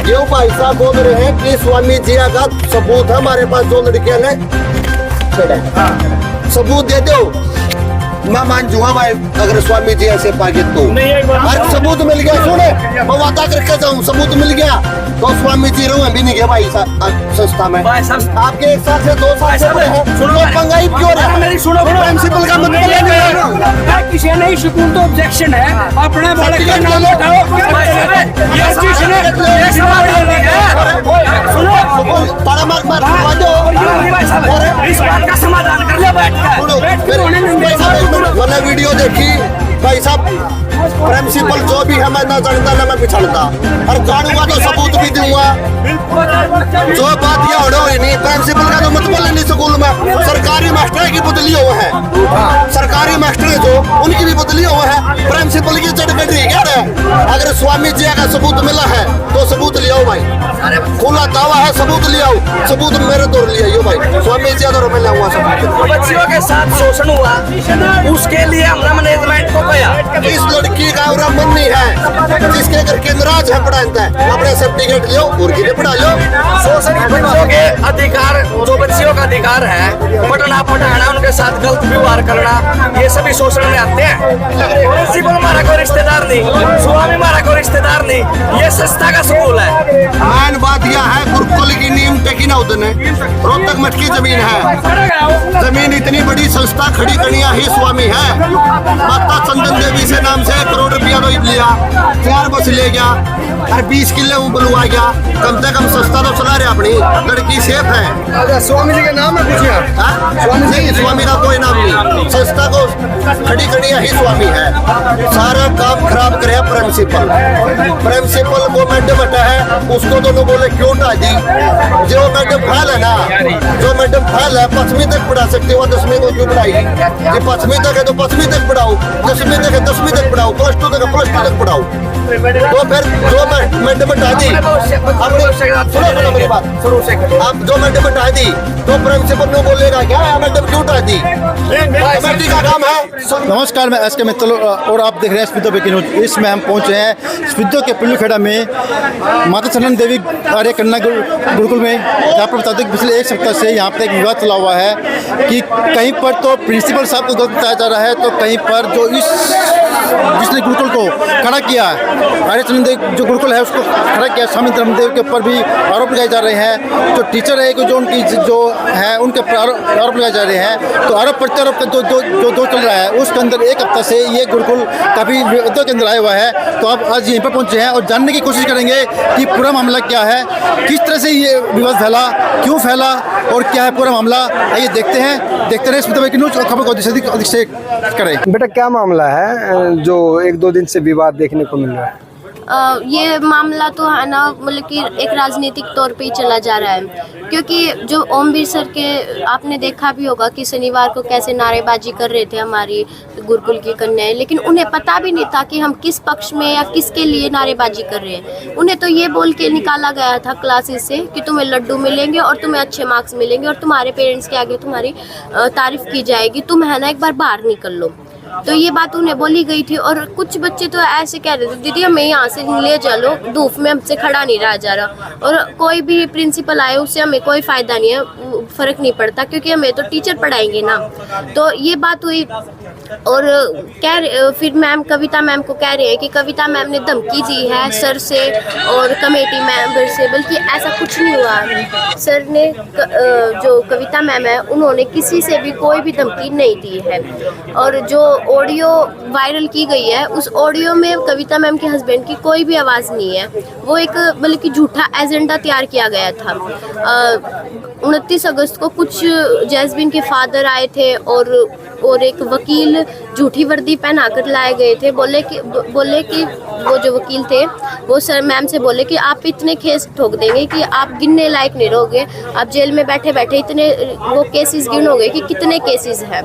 ये भाई साहब बोल रहे हैं कि स्वामी जी का सबूत है हमारे पास, जो लड़कियां ने सबूत दे दो, मैं मान जूंगा भाई अगर स्वामी जी ऐसे पागे तो। अरे सबूत मिल गया, सुने मैं वादा करके जाऊँ, सबूत मिल गया तो स्वामी जी रहो भी नहीं गया भाई संस्था में। आपके 1 साल से 2 साल से पंगाई क्यों रहा? मेरी सुनो, प्रिंसिपल का मतलब किसी नहीं सुकून तो ऑब्जेक्शन है, अपने बालक का नाम उठाओ। ये चीज ने इस बात का समाधान कर ले मैंने वीडियो देखी भाई साहब, प्रिंसिपल जो भी है मैं ना जानता ना मैं पिछड़ता, और जानूंगा तो सबूत भी दूंगा। जो बात ये हो रही नहीं, प्रिंसिपल का तो मतलब नहीं, स्कूल में सरकारी मास्टर की बदली हुआ है, सरकारी मास्टर जो उनकी भी बदली हुआ है, प्रिंसिपल की चटकट रही है। अगर स्वामी जी का सबूत मिला है तो सबूत ले आओ भाई, खुला दावा है, सबूत ले आओ, सबूत मेरे तो ले आइयो भाई, स्वामी जी तो मैं लाऊंगा सबूत। बच्चियों के साथ शोषण हुआ, उसके लिए हमने मैनेजमेंट को कहा इस लड़की का और मन नहीं है, जिसके घर के नाराज है पढ़ाता है, अपने सर्टिफिकेट लो और कितने पढ़ा लो। शोषण बच्चों के अधिकार, जो बच्चियों का अधिकार है, पढ़ना पढ़ाना, उनके साथ गलत व्यवहार करना, ये सभी शोषण में आते हैं। प्रिंसिपल हमारा कोई रिश्तेदार नहीं, स्वामी हमारा कोई रिश्तेदार नहीं, ये संस्था का स्कूल है। मैन बात यह है, गुरुकुल की नींव टेकी ना उतने, रोहतक मठ की जमीन है, जमीन इतनी बड़ी संस्था खड़ी करनिया ही स्वामी है। माता चंदन देवी से नाम से 1 करोड़ रुपया तो लिया, 4 बस ले गया और 20 किले बुलवा गया, कम से कम संस्था तो चला रहे, अपनी लड़की सेफ है। स्वामी जी के नाम है कुछ? स्वामी का कोई नाम नहीं, संस्था को खड़ी करनिया ही स्वामी है। सारा काम खराब करे प्रिंसिपल, प्रिंसिपल को मैडम हटा है, उसको दोनों बोले क्यों हटा दी? जो मैडम फेल है ना, जो मैडम फेल है 5वीं तक पढ़ा सकते हो, 10वीं को क्यों पढ़ाई? ये 5वीं तक है तो 5वीं तक पढ़ाओ, 10वीं तक है 10वीं तक पढ़ाओ, +2 तक है +2 तक पढ़ाओ। तो फिर जो मैडम हटा दी, सुनो मेरी बात, आप जो मैडम हटा दी तो प्रिंसिपल ने बोलेगा क्या मैडम क्यों हटा दी? कमेटी का काम है। नमस्कार, मैं SK मित्तल और आप देख रहे हैं स्पितो ब्रेकिंग न्यूज। इसमें हम पहुंचे हैं स्पितो के पिल्लूखेड़ा में माता चंदन देवी आर्य कन्या गुरुकुल में, जहाँ पर बताते हैं पिछले 1 सप्ताह से यहाँ पर एक विवाद चला हुआ है कि कहीं पर तो प्रिंसिपल साहब को गलत बताया जा रहा है, तो कहीं पर जो जिसने गुरुकुल को खड़ा किया है, आर्य चंदन देव जो गुरुकुल है उसको खड़ा किया, स्वामी धर्मदेव के ऊपर भी आरोप लगाए जा रहे हैं। जो टीचर है जो उनकी जो है उनके आरोप लगाए जा रहे हैं। तो आरोप प्रत्यारोप का जो चल रहा है उसके अंदर 1 हफ्ता से ये गुरुकुल काफ़ी विवादों के अंदर आया हुआ है। तो आप आज यहीं पर पहुंचे हैं और जानने की कोशिश करेंगे कि पूरा मामला क्या है, किस तरह से ये विवाद फैला, क्यों फैला और क्या है पूरा मामला। आइए देखते रहे स्पितो ब्रेकिंग न्यूज और खबर को अधिक से करें। बेटा क्या मामला है जो 1-2 दिन से विवाद देखने को मिल रहा है? ये मामला तो है ना, मतलब कि एक राजनीतिक तौर पे ही चला जा रहा है, क्योंकि जो ओमवीर सर के आपने देखा भी होगा कि शनिवार को कैसे नारेबाजी कर रहे थे हमारी गुरुकुल की कन्याएं, लेकिन उन्हें पता भी नहीं था कि हम किस पक्ष में या किसके लिए नारेबाजी कर रहे हैं। उन्हें तो ये बोल के निकाला गया था क्लासेस से कि तुम्हें लड्डू मिलेंगे और तुम्हें अच्छे मार्क्स मिलेंगे और तुम्हारे पेरेंट्स के आगे तुम्हारी तारीफ की जाएगी, तुम है ना एक बार बाहर निकल लो। तो ये बात उन्हें बोली गई थी। और कुछ बच्चे तो ऐसे कह रहे थे, दीदी हमें यहाँ से ले चलो, धूप में हमसे खड़ा नहीं रहा जा रहा, और कोई भी प्रिंसिपल आए उससे हमें कोई फ़ायदा नहीं है, फ़र्क नहीं पड़ता क्योंकि हमें तो टीचर पढ़ाएंगे ना। तो ये बात हुई और फिर मैम कविता मैम को कह रहे हैं कि कविता मैम ने धमकी दी है सर से और कमेटी मेंबर से, बल्कि ऐसा कुछ नहीं हुआ। सर ने जो कविता मैम है उन्होंने किसी से भी कोई भी धमकी नहीं दी है। और जो ऑडियो वायरल की गई है उस ऑडियो में कविता मैम के हस्बैंड की कोई भी आवाज़ नहीं है, वो एक बल्कि झूठा एजेंडा तैयार किया गया था। 29 अगस्त को कुछ जैस्मिन के फादर आए थे और एक वकील झूठी वर्दी पहना कर लाए गए थे। बोले कि वो जो वकील थे वो सर मैम से बोले कि आप इतने केस ठोक देंगे कि आप गिनने लायक नहीं रहोगे, आप जेल में बैठे बैठे इतने वो केसेस गिनोगे कि कितने केसेस हैं।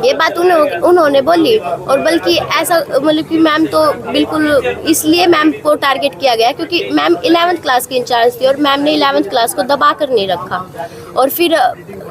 ये बात उन्होंने बोली। और बल्कि ऐसा मतलब कि मैम तो बिल्कुल इसलिए मैम को टारगेट किया गया क्योंकि मैम 11th क्लास की इंचार्ज थी और मैम ने 11th क्लास को दबा कर नहीं रखा। और फिर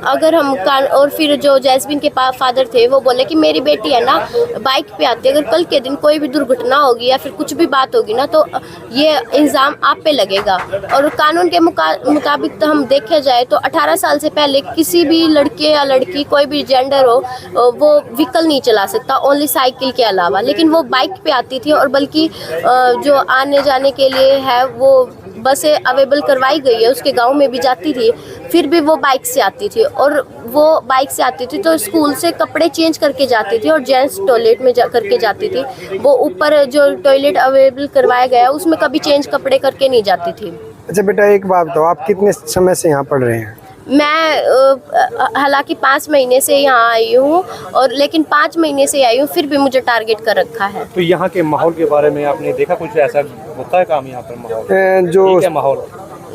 अगर हम और फिर जो जैस्मिन के फादर थे वो बोले कि मेरी बेटी है ना बाइक पे आती है, अगर कल के दिन कोई भी दुर्घटना होगी या फिर कुछ भी बात होगी ना तो ये इल्ज़ाम आप पे लगेगा। और कानून के मुताबिक तो हम देखा जाए तो 18 साल से पहले किसी भी लड़के या लड़की कोई भी जेंडर हो वो व्हीकल नहीं चला सकता, ओनली साइकिल के अलावा। लेकिन वो बाइक पे आती थी और बल्कि जो आने जाने के लिए है वो बसें अवेलेबल करवाई गई है, उसके गांव में भी जाती थी, फिर भी वो बाइक से आती थी। और वो बाइक से आती थी तो स्कूल से कपड़े चेंज करके जाती थी और जेंट्स टॉयलेट में करके जाती थी। वो ऊपर जो टॉयलेट अवेलेबल करवाया गया उसमें कभी चेंज कपड़े करके नहीं जाती थी। अच्छा बेटा, एक बात बताओ, आप कितने समय से यहाँ पढ़ रहे हैं? मैं हालांकि 5 महीने से यहाँ आई हूँ, और लेकिन 5 महीने से आई हूँ फिर भी मुझे टारगेट कर रखा है। तो यहाँ के माहौल के बारे में आपने देखा कुछ ऐसा होता है काम यहाँ पर माहौल? जो ठीक है माहौल?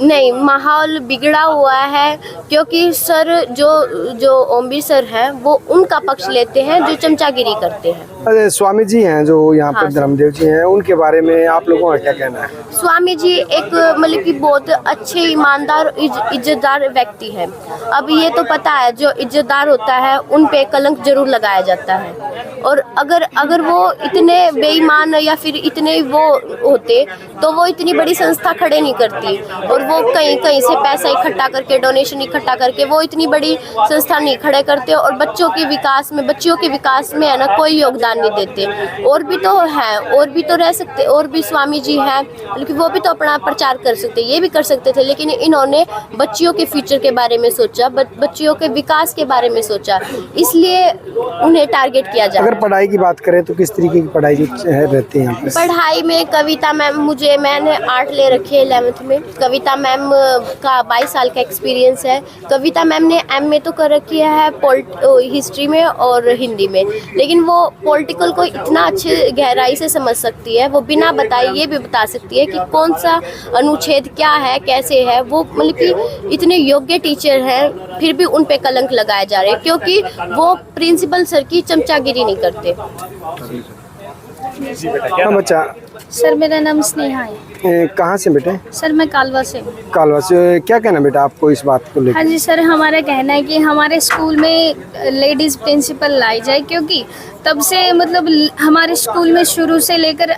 नहीं, माहौल बिगड़ा हुआ है क्योंकि सर जो ओमवीर सर हैं वो उनका पक्ष लेते हैं जो चमचागिरी करते हैं। अरे स्वामी जी हैं जो यहाँ पर हाँ, धर्मदेव जी हैं, उनके बारे में आप लोगों का क्या कहना है? स्वामी जी एक मतलब कि बहुत अच्छे ईमानदार इज्जतदार व्यक्ति है। अब ये तो पता है जो इज्जतदार होता है उन पे कलंक जरूर लगाया जाता है, और अगर वो इतने बेईमान या फिर इतने वो होते तो वो इतनी बड़ी संस्था खड़े नहीं करती, और वो कहीं से पैसा इकट्ठा करके डोनेशन इकट्ठा करके वो इतनी बड़ी संस्था नहीं खड़े करते, और बच्चियों के विकास में है ना कोई योगदान नहीं देते। और भी तो है, और भी तो रह सकते, और भी स्वामी जी हैं, लेकिन वो भी तो अपना प्रचार कर सकते, ये भी कर सकते थे, लेकिन इन्होंने बच्चियों के फ्यूचर के बारे में सोचा, बच्चियों के विकास के बारे में सोचा, इसलिए उन्हें टारगेट किया जाए। अगर पढ़ाई की बात करें तो किस तरीके की पढ़ाई रहती है यहाँ पे? पढ़ाई में कविता मैम, मैंने आर्ट ले रखी है 11th में। कविता मैम का 22 साल का एक्सपीरियंस है। कविता मैम ने MA तो कर रखी है हिस्ट्री में और हिंदी में, लेकिन वो पॉलिटिकल को इतना अच्छे गहराई से समझ सकती है, वो बिना बताए ये भी बता सकती है कि कौन सा अनुच्छेद क्या है, कैसे है। वो मतलब कि इतने योग्य टीचर हैं, फिर भी उन पे कलंक लगाए जा रहे हैं क्योंकि वो प्रिंसिपल सर की चमचागिरी नहीं करते। हाँ बच्चा, सर मेरा नाम स्नेहा है। कहाँ से बेटे? सर मैं कालवा से हूँ। कालवा से। क्या कहना बेटा आपको इस बात को लेकर? हाँ जी सर, हमारा कहना है कि हमारे स्कूल में लेडीज़ प्रिंसिपल लाई जाए, क्योंकि तब से मतलब हमारे स्कूल में शुरू से लेकर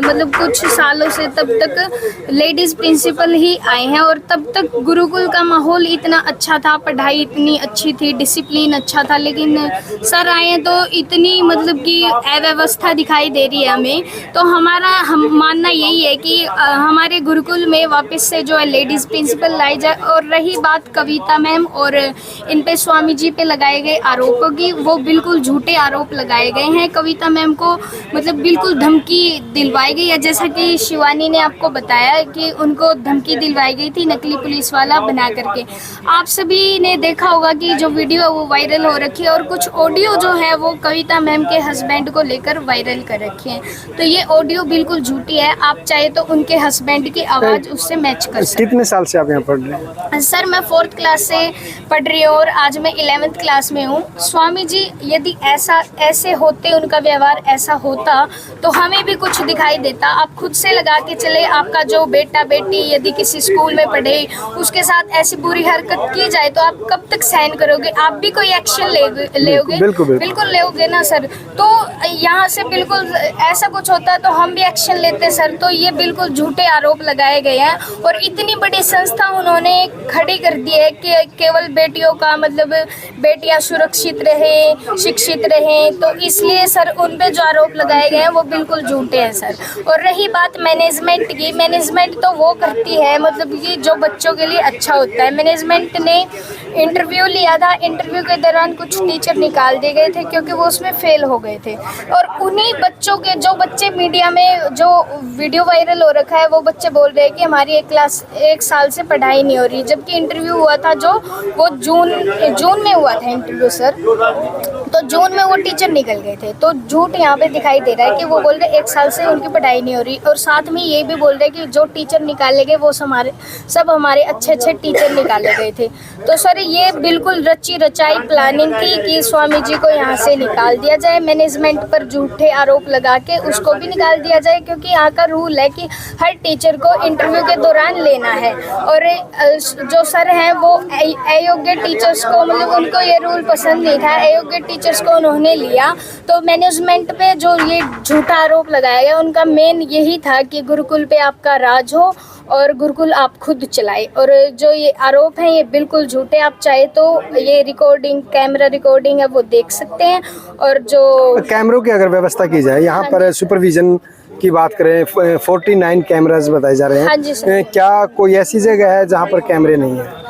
मतलब कुछ सालों से तब तक लेडीज़ प्रिंसिपल ही आए हैं, और तब तक गुरुकुल का माहौल इतना अच्छा था, पढ़ाई इतनी अच्छी थी, डिसिप्लिन अच्छा था। लेकिन सर आए हैं तो इतनी मतलब कि अव्यवस्था दिखाई दे रही है हमें। तो हम मानना यही है कि हमारे गुरुकुल में वापस से जो है लेडीज़ प्रिंसिपल लाई जाए। और रही बात कविता मैम और इन पे स्वामी जी पे लगाए गए आरोपों की, वो बिल्कुल झूठे आरोप लगाए गए हैं। कविता मैम को मतलब बिल्कुल धमकी दिलवाई गई है, जैसा कि शिवानी ने आपको बताया कि उनको धमकी दिलवाई गई थी नकली पुलिस वाला बना करके। आप सभी ने देखा होगा कि जो वीडियो है वो वायरल हो रखी है, और कुछ ऑडियो जो है वो कविता मैम के हस्बैंड को लेकर वायरल कर रखी है। तो ये ऑडियो बिल्कुल झूठी है। आप चाहे तो उनके हस्बैंड की आवाज़ उससे मैच कर सकते। कितने साल से आप यहाँ पढ़ रहे हैं? सर मैं 4th क्लास से पढ़ रही हूँ और आज मैं 11th क्लास में हूँ। स्वामी जी यदि ऐसे होते, उनका व्यवहार ऐसा होता तो हमें भी कुछ दिखाई देता। आप खुद से लगा के चले, आपका जो बेटा बेटी यदि किसी स्कूल में पढ़े, उसके साथ ऐसी बुरी हरकत की जाए तो आप कब तक सहन करोगे? आप भी कोई एक्शन लेओगे? बिल्कुल लेओगे ना सर। तो यहाँ से बिल्कुल ऐसा कुछ होता तो हम भी एक्शन लेते सर। तो ये बिल्कुल झूठे आरोप लगाए गए हैं, और इतनी बड़ी संस्था उन्होंने खड़ी कर दी है कि केवल बेटियों का मतलब बेटियां सुरक्षित रहे, शिक्षित रहे। तो इसलिए सर उन पे जो आरोप लगाए गए हैं वो बिल्कुल झूठे हैं सर। और रही बात मैनेजमेंट की, मैनेजमेंट तो वो करती है मतलब कि जो बच्चों के लिए अच्छा होता है। मैनेजमेंट ने इंटरव्यू लिया था, इंटरव्यू के दौरान कुछ टीचर निकाल दिए गए थे क्योंकि वो उसमें फेल हो गए थे। और उन्हीं बच्चों के जो बच्चे मीडिया में जो वीडियो वायरल हो रखा है, वो बच्चे बोल रहे हैं कि हमारी एक साल से पढ़ाई नहीं हो रही, जबकि इंटरव्यू हुआ था जो वो जून में हुआ था इंटरव्यू सर। तो जून में वो टीचर निकल गए थे। तो झूठ यहाँ पे दिखाई दे रहा है कि वो बोल रहे 1 साल से उनकी पढ़ाई नहीं हो रही, और साथ में ये भी बोल रहे कि जो टीचर निकाले गए वो सब हमारे अच्छे अच्छे टीचर निकाले गए थे। तो सर ये बिल्कुल रची रचाई प्लानिंग थी कि स्वामी जी को यहाँ से निकाल दिया जाए, मैनेजमेंट पर झूठे आरोप लगा के उसको भी निकाल दिया जाए, क्योंकि यहाँ का रूल है कि हर टीचर को इंटरव्यू के दौरान लेना है। और जो सर हैं वो अयोग्य टीचर्स को, मतलब उनको ये रूल पसंद नहीं था, अयोग्य टीचर्स को उन्होंने लिया। तो मैनेजमेंट पे जो ये झूठा आरोप लगाया गया, उनका मेन यही था कि गुरुकुल पे आपका राज हो और गुरुकुल आप खुद चलाए। और जो ये आरोप हैं ये बिल्कुल झूठे। आप चाहे तो ये रिकॉर्डिंग, कैमरा रिकॉर्डिंग है, वो देख सकते हैं। और जो कैमरों की अगर व्यवस्था की जाए, यहाँ पर सुपरविजन की बात करें, 49 कैमरास बताए जा रहे हाँ हैं। जी सर। क्या कोई ऐसी जगह है जहाँ पर कैमरे नहीं है?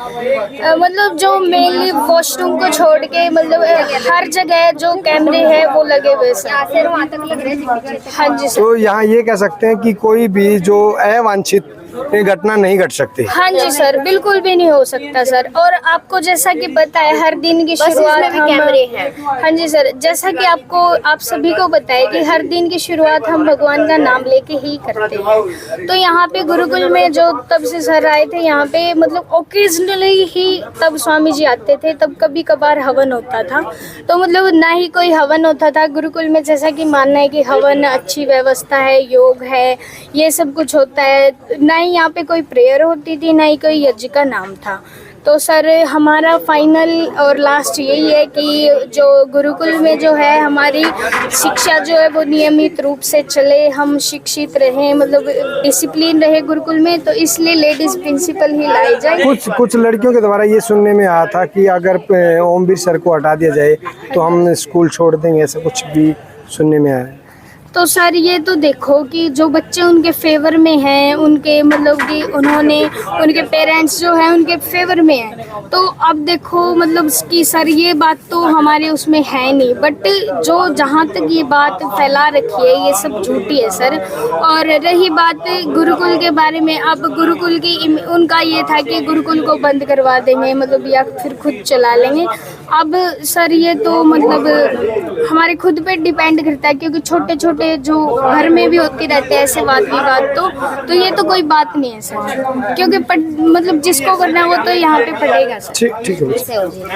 मतलब जो मेनली वॉशरूम को छोड़ के मतलब हर जगह जो कैमरे हैं वो लगे हुए सर, वहाँ तक लग रहे हैं। हाँ जी सर। तो यहाँ ये कह सकते हैं कि कोई भी जो अवांछित घटना नहीं घट सकती। हाँ जी सर, बिल्कुल भी नहीं हो सकता सर। और आपको जैसा कि पता है हर दिन की शुरुआत भी कैमरे हैं। हाँ जी सर, जैसा कि आप सभी को पता है कि हर दिन की शुरुआत हम भगवान का नाम लेके ही करते हैं। तो यहाँ पे गुरुकुल में जो तब से सर आए थे यहाँ पे, मतलब ओकेजनली ही तब स्वामी जी आते थे, तब कभी कभार हवन होता था। तो मतलब ना ही कोई हवन होता था गुरुकुल में, जैसा कि मानना है कि हवन अच्छी व्यवस्था है, योग है, ये सब कुछ होता है। ना ही यहाँ पे कोई प्रेयर होती थी, ना ही कोई यज्ञ का नाम था। तो सर हमारा फाइनल और लास्ट यही है कि जो गुरुकुल में जो है हमारी शिक्षा जो है वो नियमित रूप से चले, हम शिक्षित रहें, मतलब डिसिप्लिन रहे गुरुकुल में। तो इसलिए लेडीज प्रिंसिपल ही लाई जाए। कुछ लड़कियों के द्वारा ये सुनने में आया था कि अगर ओमवीर सर को हटा दिया जाए तो हम स्कूल छोड़ देंगे, ऐसा कुछ भी सुनने में आया है। तो सर ये तो देखो कि जो बच्चे उनके फेवर में हैं, उनके मतलब कि उनके पेरेंट्स जो हैं उनके फेवर में हैं, तो अब देखो मतलब कि सर ये बात तो हमारे उसमें है नहीं। बट जो जहाँ तक ये बात फैला रखी है ये सब झूठी है सर। और रही बात गुरुकुल के बारे में, अब गुरुकुल की उनका ये था कि गुरुकुल को बंद करवा देंगे, मतलब या फिर खुद चला लेंगे। अब सर ये तो मतलब हमारे खुद पे डिपेंड करता है, क्योंकि छोटे छोटे जो घर में भी होती रहते हैं ऐसे वाद विवाद, तो ये तो कोई बात नहीं है सर, क्योंकि मतलब जिसको करना है वो तो यहाँ पे पढ़ेगा सर। ठीक है।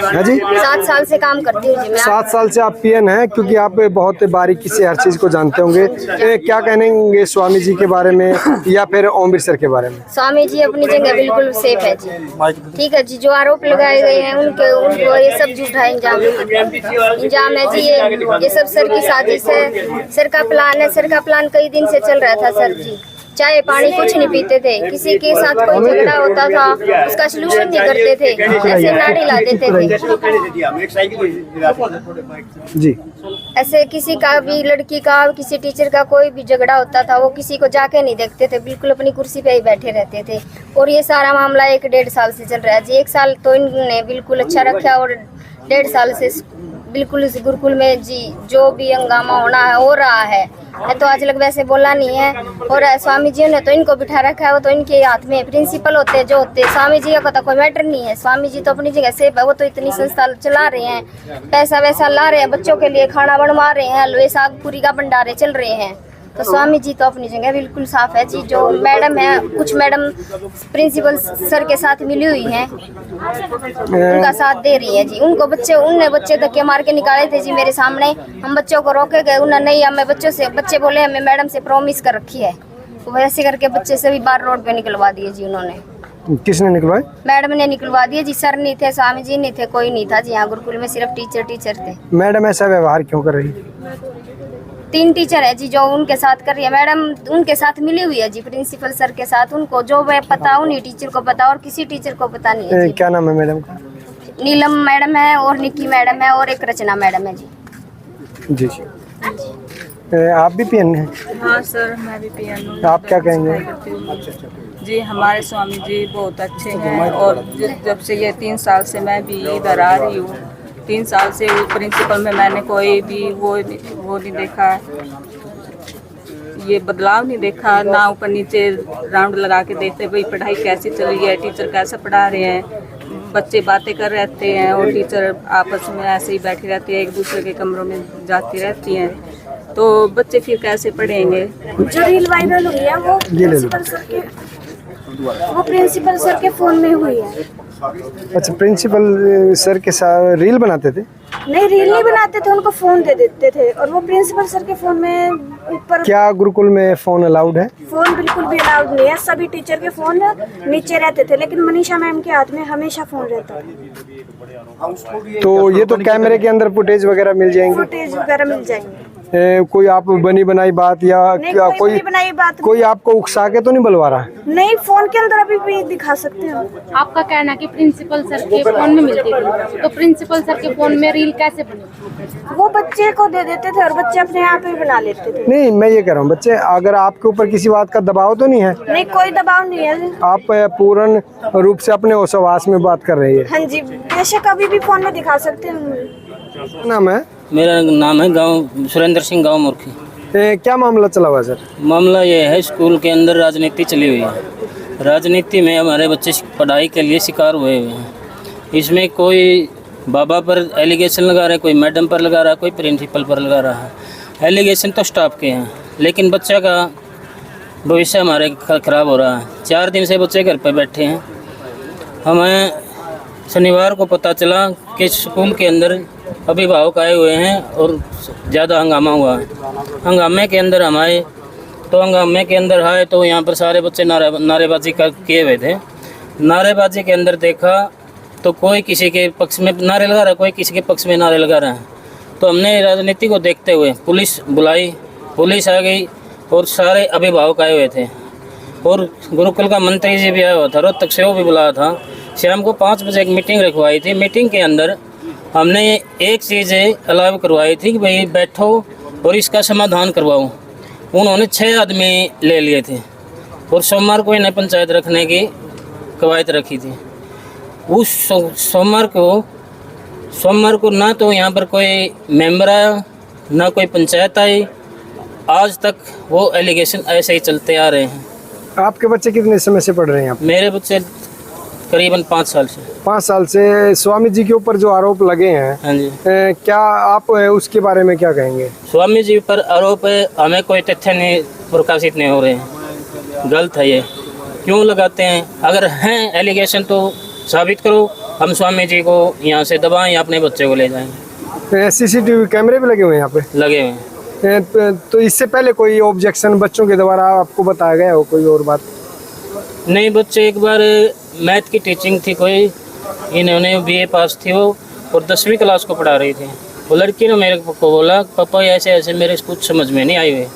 हाँ जी, 7 साल से काम करती हूँ जी मैं। 7 साल से आप पीएन हैं, क्योंकि आप बहुत बारीकी से हर चीज को जानते होंगे। क्या कहेंगे स्वामी जी के बारे में या फिर ओमवीर सर के बारे में? स्वामी जी अपनी जगह बिल्कुल सेफ है जी। ठीक है जी, जो आरोप लगाए गए हैं उनको ये सब झूठा इंजाम है जी। ये सब सर की साजिश है, सर का प्लान है। सर का प्लान कई दिन से चल रहा था सर जी। चाय पानी कुछ नहीं पीते थे, किसी के साथ कोई झगड़ा होता था उसका सलूशन नहीं करते थे, ऐसे नाड़ी ला देते थे जी। ऐसे किसी का भी, लड़की का, किसी टीचर का कोई भी झगड़ा होता था वो किसी को जाके नहीं देखते थे, बिल्कुल अपनी कुर्सी पे ही बैठे रहते थे। और ये सारा मामला 1-1.5 साल से चल रहा है जी। 1 साल तो इन्होंने बिल्कुल अच्छा रखा, और 1.5 साल से बिल्कुल इस गुरुकुल में जी जो भी हंगामा होना है हो रहा है। मैं तो आज लग वैसे बोला नहीं है, और स्वामी जी ने तो इनको बिठा रखा है, वो तो इनके हाथ में प्रिंसिपल होते हैं जो होते हैं। स्वामी जी का तो कोई मैटर नहीं है, स्वामी जी तो अपनी जगह सेफ है। वो तो इतनी संस्था चला रहे हैं, पैसा वैसा ला रहे हैं, बच्चों के लिए खाना बनवा रहे हैं, हलवे साग पूरी का भंडारे चल रहे हैं। तो स्वामी जी तो अपनी जगह बिल्कुल साफ है जी। जो मैडम है, कुछ मैडम प्रिंसिपल सर के साथ मिली हुई हैं, उनका साथ दे रही है जी। उनने बच्चे धक्के मार के निकाले थे जी मेरे सामने। हम बच्चों को रोके गए, उन्होंने नहीं, हमें बच्चे बोले हमें मैडम से प्रॉमिस कर रखी है, तो वैसे करके बच्चे से भी बाहर रोड पे निकलवा दिए जी उन्होंने। किसने निकलवाए? मैडम ने निकलवा दिए जी। सर नहीं थे, स्वामी जी नहीं थे, कोई नहीं था जी यहाँ गुरुकुल में, सिर्फ टीचर थे। मैडम ऐसा व्यवहार क्यों कर रही? 3 टीचर है जी जो उनके साथ कर रही है। मैडम उनके साथ मिली हुई है जी, प्रिंसिपल सर के साथ। उनको जो वह पता उन्हीं टीचर को पता, और किसी टीचर को पता नहीं है जी। क्या नाम है मैडम का? नीलम मैडम है, और निक्की मैडम है, और एक रचना मैडम है जी। जी। आप भी पीएन हैं? हाँ सर, मैं भी पीएन हूँ। आप क्या कहेंगे? जी हमारे स्वामी जी बहुत अच्छे हैं, और जब से ये 3 साल से मैं भी इधर आ रही हूँ, 3 साल से प्रिंसिपल में मैंने कोई भी वो नहीं देखा, ये बदलाव नहीं देखा। ना ऊपर नीचे राउंड लगा के देखते भाई पढ़ाई कैसी चल रही है, टीचर कैसे पढ़ा रहे हैं, बच्चे बातें कर रहते हैं और टीचर आपस में ऐसे ही बैठी रहती है, एक दूसरे के कमरों में जाती रहती हैं, तो बच्चे फिर कैसे पढ़ेंगे। जो रील वायरल हुई है वो प्रिंसिपल सर के फोन में हुई है। अच्छा, प्रिंसिपल सर के साथ रील बनाते थे? नहीं, रील नहीं बनाते थे, उनको फोन दे देते थे और वो प्रिंसिपल सर के फोन में ऊपर। क्या गुरुकुल में फोन अलाउड है? फोन बिल्कुल भी अलाउड नहीं है, सभी टीचर के फोन नीचे रहते थे, लेकिन मनीषा मैम के हाथ में हमेशा फोन रहता है। तो ये तो कैमरे के अंदर फुटेज वगैरह मिल जाएंगे? फुटेज वगैरह मिल जाएंगे। कोई आप बनी बनाई बात या क्या कोई आपको उकसा के तो नहीं बुलवा रहा? नहीं, फोन के अंदर अभी भी दिखा सकते हैं। आपका कहना है कि प्रिंसिपल सर के फोन में मिलती थी, तो प्रिंसिपल सर के फोन में रील कैसे बनी? वो बच्चे को दे देते थे और बच्चे अपने आप ही बना लेते थे। नहीं, मैं ये कह रहा हूँ, बच्चे अगर आपके ऊपर किसी बात का दबाव तो नहीं है? नहीं, कोई दबाव नहीं है। आप पूर्ण रूप से अपने होशवास में बात कर रही है? हाँ जी, बेशक अभी भी फोन में दिखा सकते हैं। नाम है? मेरा नाम है गांव सुरेंद्र सिंह, गांव मुर्खी। क्या मामला चला हुआ सर? मामला ये है, स्कूल के अंदर राजनीति चली हुई है। राजनीति में हमारे बच्चे पढ़ाई के लिए शिकार हुए हुए हैं। इसमें कोई बाबा पर एलिगेशन लगा रहा है, कोई मैडम पर लगा रहा है, कोई प्रिंसिपल पर लगा रहा है। एलिगेशन तो स्टाफ के हैं, लेकिन बच्चा का भविष्य हमारे ख़राब हो रहा है। 4 दिन से बच्चे घर पर बैठे हैं। हमें शनिवार को पता चला कि स्कूल के अंदर अभिभावक आए हुए हैं और ज़्यादा हंगामा हुआ है। हंगामे के अंदर हम आए तो यहाँ पर सारे बच्चे नारेबाजी किए हुए थे। नारेबाजी के अंदर देखा तो कोई किसी के पक्ष में नारे लगा रहा है, कोई किसी के पक्ष में नारे लगा रहा है। तो हमने राजनीति को देखते हुए पुलिस बुलाई, पुलिस आ गई और सारे अभिभावक आए हुए थे और गुरुकुल का मंत्री जी भी आया हुआ था, रोहतक से वो भी बुलाया था। शाम को 5 बजे एक मीटिंग रखवाई थी। मीटिंग के अंदर हमने एक चीज़ अलाव करवाई थी कि भाई बैठो और इसका समाधान करवाओ। उन्होंने 6 आदमी ले लिए थे और सोमवार को इन्हें पंचायत रखने की कवायद रखी थी। उस सोमवार को ना तो यहाँ पर कोई मेंबर आया, ना कोई पंचायत आई। आज तक वो एलिगेशन ऐसे ही चलते आ रहे हैं। आपके बच्चे कितने समय से पढ़ रहे हैं? मेरे बच्चे करीबन 5 साल से। 5 साल से। स्वामी जी के ऊपर जो आरोप लगे हैं, हाँ जी, क्या आप उसके बारे में क्या कहेंगे? स्वामी जी पर आरोप है, हमें कोई तथ्य नहीं प्रकाशित नहीं हो रहे हैं। गलत है ये, क्यों लगाते हैं? अगर हैं एलिगेशन तो साबित करो, हम स्वामी जी को यहाँ से दबाएं या अपने बच्चे को ले जाएं। CCTV कैमरे भी लगे हुए हैं यहाँ पे? लगे हुए हैं। तो इससे पहले कोई ऑब्जेक्शन बच्चों के द्वारा आपको बताया गया हो, कोई और बात? नहीं, बच्चे एक बार मैथ की टीचिंग थी कोई, इन्होंने BA पास थी वो और 10वीं क्लास को पढ़ा रही थी। वो लड़की ने मेरे को बोला, पापा ऐसे ऐसे मेरे कुछ समझ में नहीं आई हुई।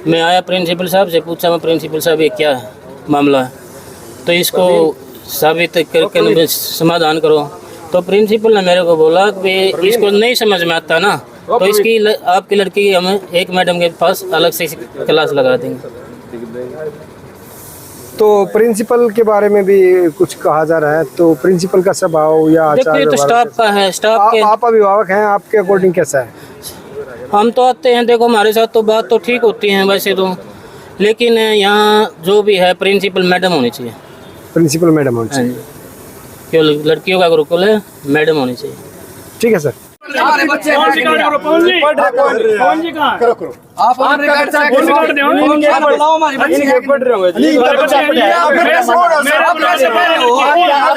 मैं आया प्रिंसिपल साहब से पूछा, मैं प्रिंसिपल साहब ये क्या है मामला है, तो इसको साबित करके समाधान करो। तो प्रिंसिपल ने मेरे को बोला कि इसको नहीं समझ में आता ना, तो इसकी आपकी लड़की हम एक मैडम के पास अलग से क्लास लगा देंगे। तो प्रिंसिपल के बारे में भी कुछ कहा जा रहा है, तो प्रिंसिपल का स्वभाव या आचार तो स्टाफ का है, स्टाफ के आप अभिभावक हैं, आपके अकॉर्डिंग कैसा है? हम तो आते हैं, देखो हमारे साथ तो बात तो ठीक होती है वैसे तो, लेकिन यहाँ जो भी है प्रिंसिपल मैडम होनी चाहिए। प्रिंसिपल मैडम होनी चाहिए? क्यों, लड़कियों का गुरुकुल है, मैडम होनी चाहिए। ठीक है सर। हमारे बच्चे आप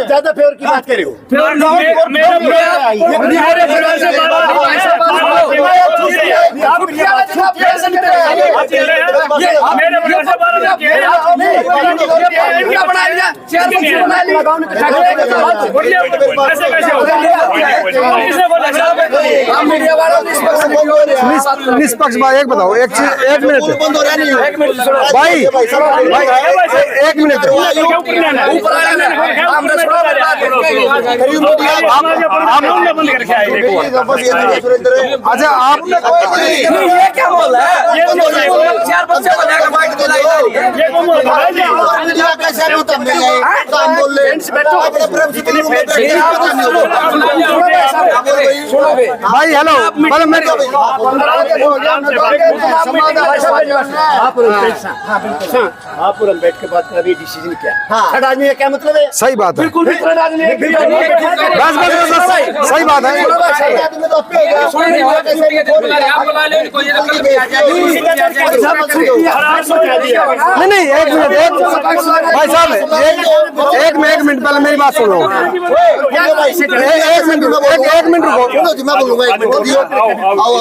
ज्यादा फेवर की बात कर रहे हो। निष्पक्ष भाई एक बताओ, एक मिनट भाई, एक मिनट। अच्छा, आप क्या बोल रहा है? कैसे बोल रहे अपने प्रिंसिपल रूम में भाई हेलो मतलब मैं आप और हम बैठ के बात कर रहे डिसीजन क्या थर्ड आदमी का क्या मतलब है? सही बात है, बिल्कुल बस सही बात है। नहीं एक मिनट भाई साहब एक मिनट पहले मेरी बात सुनो। एक मिनट रुको,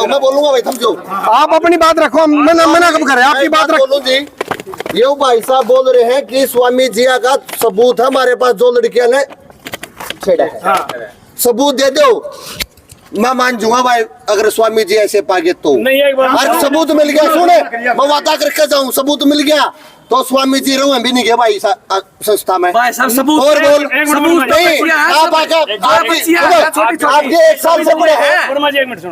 मैं बोलूंगा भाई समझो। आप अपनी बात रखो, मना कब करें, आपकी बात रखो। बोलूं जी, ये भाई साहब बोल रहे हैं कि स्वामी जी का सबूत है हमारे पास, जो लड़कियां ने छेड़ा है सबूत दे दो, मैं मान जाऊंगा भाई। अगर स्वामी जी ऐसे पागे तो नहीं, एक बार अरे सबूत मिल गया, सुने मैं वादा करके जाऊं, सबूत मिल गया तो स्वामी जी रहूं भी नहीं गया भाई संस्था में। भाई साहब सबूत और बोल सबूत नहीं, आप आपके 1 साल से बड़े हैं,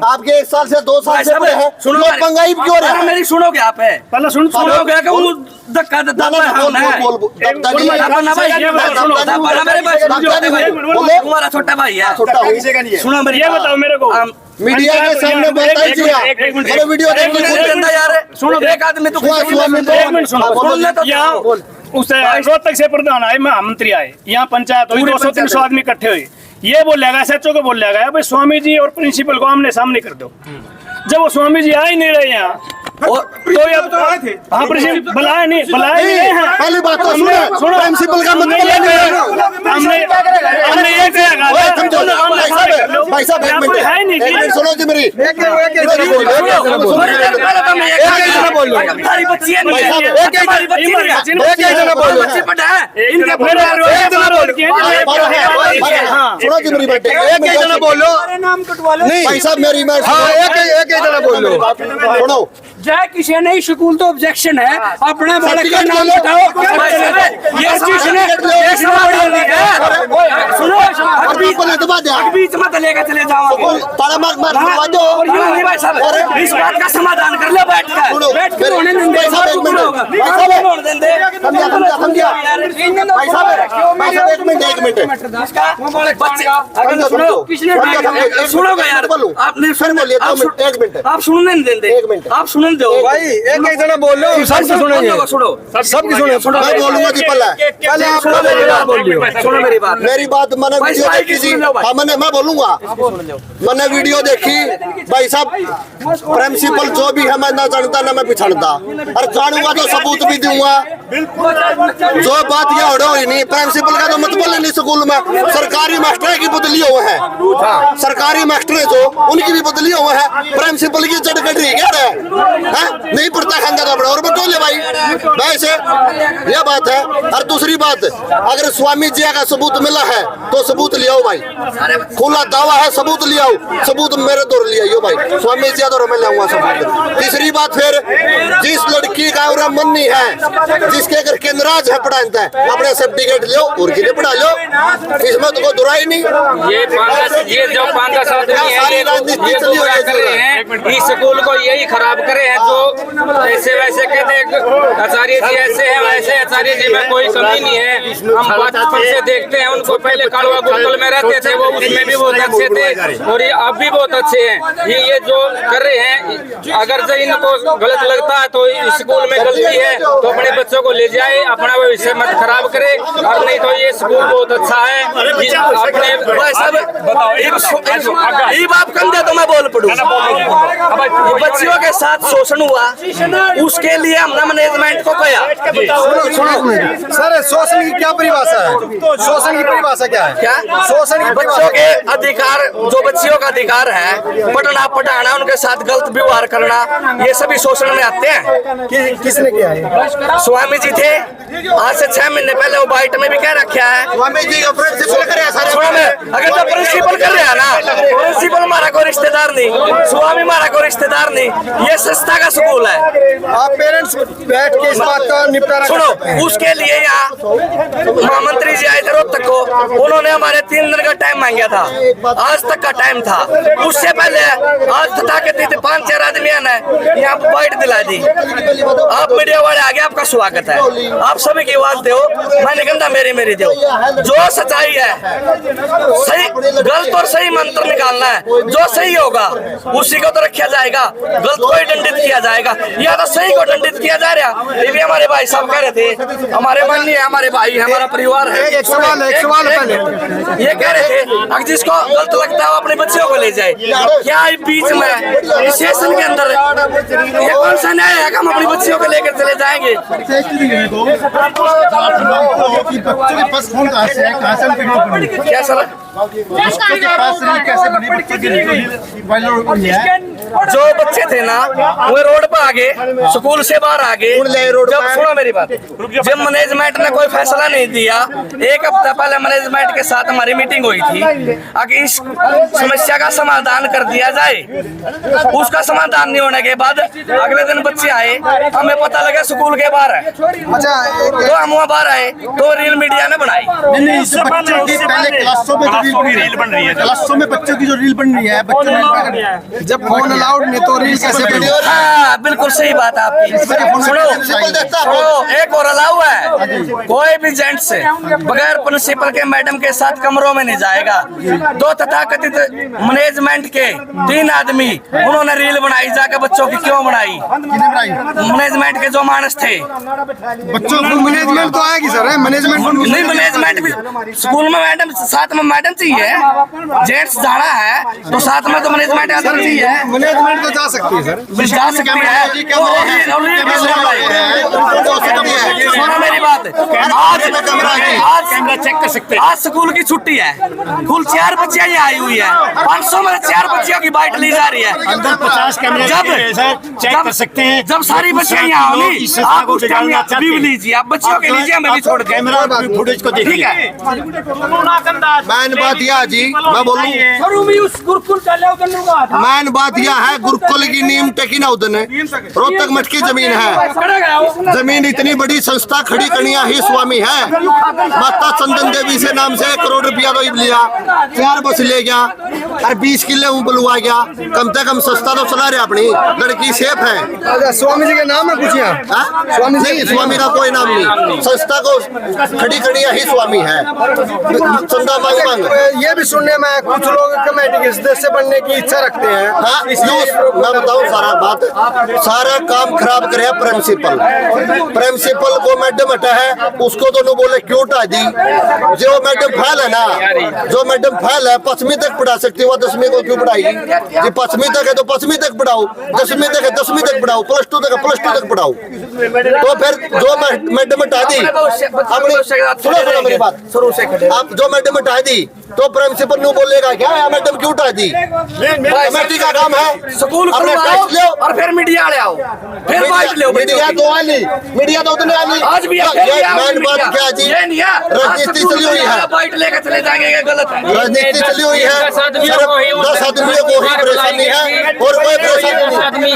आपके 1 साल से 2 साल से बड़े हैं, लोग पंगाई क्यों रहे हैं? मेरी सुनोगे आप है पहले सुनोगे कि वो धक्का देता है तुम्हारा छोटा भाई है, सुनो मेरी ये बताओ मेरे को। मीडिया के सामने बताइए वीडियो यार, सुनो एक आदमी तो उस रोहतक से प्रधान आए, महामंत्री आए, यहाँ पंचायत हुई, 200-300 आदमी इकट्ठे हुए, ये बोलेगा सचो को बोलेगा भाई स्वामी जी और प्रिंसिपल को आमने सामने कर दो। जब वो स्वामी जी आ ही नहीं रहे यहाँ तो हाँ प्रिंसिपल बुलाए नहीं हैं। पहली बात तो सुनो, प्रिंसिपल का मतलब हमने ये कहा भाई साहब एक मिनट सुनो जी मेरी सुनो जी मेरी बेटे बोलो भाई साहब मेरी सुनो जय किसी नहीं स्कूल तो ऑब्जेक्शन है, अपने बालक का नाम बताओ। ये सुनो बीच मत लेके चले जाओ, भाई साहब इस बात का समाधान कर लो बैठ कर होने देंगे। सुनोगे यार, आपने आप सुनने नहीं देंगे, आप सुन दो भाई एक जना बोल लो, सबकी सुनेंगे, सबकी सुने। मैं बोलूंगा जी पहले सुनो मेरी बात, मेरी बात मैंने वीडियो देखी थी, मैं बोलूंगा मैंने वीडियो देखी भाई साहब। प्रिंसिपल जो भी है मैं ना जानता ना मैं पिछड़ता, और जानूंगा तो सबूत भी दूंगा। जो बात ये हो ही नहीं, प्रिंसिपल का तो मतलब नहीं, स्कूल में सरकारी मास्टर की बदली हुए हैं, सरकारी मास्टर जो उनकी भी बदली हुए हैं, प्रिंसिपल की चटकट रही क्या है नहीं पड़ता खाना का बड़ा और बटोले भाई वैसे यह बात है। और दूसरी बात, अगर स्वामी जी का सबूत मिला है तो सबूत ले आओ भाई, खुला दावा है, सबूत ले आओ, सबूत मेरे दौर ले आइयो भाई, स्वामी जी दौर में लाऊंगा सबूत। तीसरी बात, फिर जिस लड़की का और मन नहीं है, जिसके अगर केंद्राज है पढ़ाता है, अपने सर्टिफिकेट लो और किले पढ़ा लो, इसमें तो कोई दुराई नहीं। ये जो 5-10 आदमी सारी राजनीति चली हुई है, इस स्कूल को यही खराब करे हैं, जो ऐसे वैसे कहते हैं आचार्य जी ऐसे हैं वैसे, आचार्य जी में कोई कमी नहीं है। हम बचपन से देखते हैं उनको, पहले कालवा गुरुकुल में रहते थे वो, उसमें भी बहुत अच्छे थे और ये अब भी बहुत अच्छे हैं। ये जो कर रहे हैं, अगर जो इनको गलत लगता है तो इस स्कूल में गलती है तो अपने बच्चों को ले जाए, अपना भविष्य मत खराब करे, और नहीं तो ये स्कूल बहुत अच्छा है। अपने बाप कंधे तो मैं बोल पड़ूं, बच्चियों के साथ शोषण हुआ, उसके लिए हमने मैनेजमेंट को कहा। सर शोषण की क्या परिभाषा है, शोषण की परिभाषा क्या है? क्या शोषण? बच्चों के अधिकार, जो बच्चियों का अधिकार है, पढ़ाना, उनके साथ गलत व्यवहार करना, ये सभी शोषण में आते हैं। किसने किया है? स्वामी जी थे, आज से 6 महीने पहले वो बाइट में भी कह रखा है स्वामी जी का प्रिंसिपल करे अगर तो प्रिंसिपल कर रहे हैं ना, प्रिंसिपल हमारा कोई रिश्तेदार नहीं, स्वामी हमारा कोई रिश्तेदार नहीं, ये संस्था का स्कूल है। आप पेरेंट्स बैठ के इस बात का निपटारा सुनो, उसके लिए यहाँ महामंत्री जी आए थे रोहतक को, उन्होंने हमारे 3 दिन का टाइम मांगा था, आज तक का टाइम था। उससे पहले आज तथाकथित 5-4 आदमियों ने यहाँ पर बाइट दिला दी। आप मीडिया वाले आगे, आपका स्वागत है, आप सभी की आवाज दो, मैंने कहता मेरी दो। जो सच्चाई है, सही गलत और सही मंत्र निकालना है, जो सही होगा उसी को तो रखा जाएगा, गलत को ही दंडित किया जाएगा, या तो सही को दंडित किया जा रहा। ये भी हमारे भाई साहब कह रहे थे, हमारे माननीय है, हमारे भाई है, हमारा परिवार है। एक सवाल पहले ये कह रहे थे अगर जिसको गलत लगता है वो अपने बच्चों को ले जाए। क्या बीच में स्टेशन के अंदर ये कौन सा न्याय है कि हम अपनी बच्चियों को लेकर चले जाएंगे? बच्चों के पास फोन कहाँ से है, कहाँ से उनकी रील बनी? क्या सर? बच्चों के पास रील कैसे बनी? बच्चों की रील वायरल हुई है। जो बच्चे थे ना वो रोड पर आ गए, स्कूल से बाहर आ गए। जब सुनो मेरी बात, जब मैनेजमेंट ने कोई फैसला नहीं दिया, 1 हफ्ता पहले मैनेजमेंट के साथ हमारी मीटिंग हुई थी, अगर इस समस्या का समाधान कर दिया जाए। उसका समाधान नहीं होने के बाद अगले दिन बच्चे आए, हमें पता लगा स्कूल के बाहर है। तो हम वहाँ बाहर आए तो रील मीडिया ने बनाई। बच्चों की पहले क्लासों में रील बन रही है, क्लासों में बच्चों की जो रील बन रही है, बच्चों जब फोन अलाउड नहीं तो रील कैसे बनी? हाँ, बिल्कुल सही बात आपकी। सुनो, एक और अलाउ है, कोई भी जेंट्स बगैर प्रिंसिपल के मैडम के साथ कमरों में नहीं जाएगा। 2 तथाकथित मैनेजमेंट के 3 आदमी उन्होंने रील बनाई, जाकर बच्चों की क्यों बनाई? मैनेजमेंट के जो मानस थे, बच्चों को मैनेजमेंट तो आएगी सर, मैनेजमेंट नहीं, मैनेजमेंट भी स्कूल में मैडम, साथ में मैडम चाहिए। जेंट्स जाना है तो साथ में तो मैनेजमेंट आदमी चाहिए। मैनेजमेंट तो जा सकती है सर, जा सकती है। सुनो मेरी बात, आज चेक कर सकते हैं। आज स्कूल की छुट्टी है, कुल 4 बच्चियां यहाँ आई हुई है, 500 में 4 बच्चियों की बाइट ली जा रही है। अंदर 50 कैमरे चेक कर सकते हैं। जब सारी बच्चियां यहाँ होंगी, आप उस टाइम अभी भी लीजिए, आप बच्चियों के लीजिए, हमें भी छोड़ के कैमरा फुटेज को देखिए। ठीक है, मैन बात यह है जी, मैं बोलूं, मैन बात यह है, गुरुकुल की नींव टेकी ना उदन रोहतक मठ की जमीन है। जमीन इतनी बड़ी संस्था खड़ी कनिया ही स्वामी है। माता चंदन देवी से नाम से 1 करोड़ रुपया तो लिया, 4 बस ले गया और 20 किले बुलवा गया। कम से कम संस्था तो चला रहे, अपनी लड़की सेफ है। अच्छा, स्वामी जी के नाम है कुछ यहाँ? स्वामी नहीं, स्वामी का कोई नाम नहीं, संस्था को खड़ी कनिया ही स्वामी है। चंदा मांग ये भी सुनने में कुछ लोग कमेटी के सदस्य बनने की इच्छा रखते हैं। हाँ, मैं बताऊं सारा बात, सारा काम खराब करे प्रिंसिपल को मैडम हटा है, उसको दोनों बोले क्यों हटा दी? जो मैडम फेल है ना, जो मैडम फेल है 5वीं तक पढ़ा सकती है, वो 10वीं को क्यों पढ़ाएगी? ये 5वीं तक है तो 5वीं तक पढ़ाओ, 10वीं तक है 10वीं तक पढ़ाओ, +2 तक है +2 तक पढ़ाओ। तो फिर जो मैडम हटा दी, अपनी सुनो मेरी बात, आप जो मैडम हटा दी तो प्रिंसिपल न्यू बोलेगा क्या मैडम क्यों हटा दी? कमेटी का काम है, स्कूल खुलवाओ और फिर मीडिया ले आओ, फिर बाइट ले। मीडिया तो आनी, मीडिया तो उतने आनी। आज भी मैन बात क्या जी, राजनीति चली हुई है, बाइट लेकर चले जाएंगे, ये गलत है। राजनीति चली हुई है, सिर्फ 10 आदमियों को ही परेशानी है और कोई परेशानी नहीं।